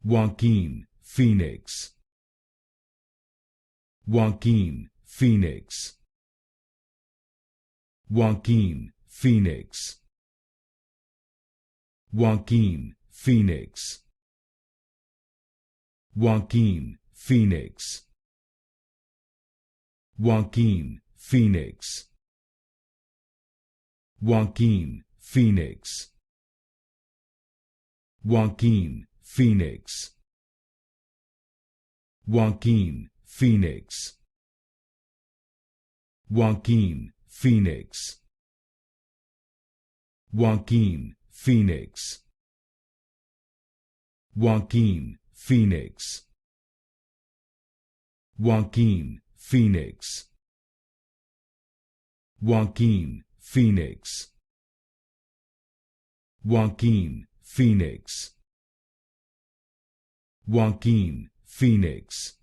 Joaquin Phoenix. Joaquin Phoenix. Joaquin Phoenix. Joaquin Phoenix. Joaquin Phoenix. Joaquin Phoenix. Joaquin Phoenix. Joaquin Phoenix. Joaquin Phoenix. Joaquin Phoenix. Joaquin Phoenix. Joaquin Phoenix. Joaquin Phoenix. Joaquin Phoenix. Joaquin Phoenix. Joaquin Phoenix.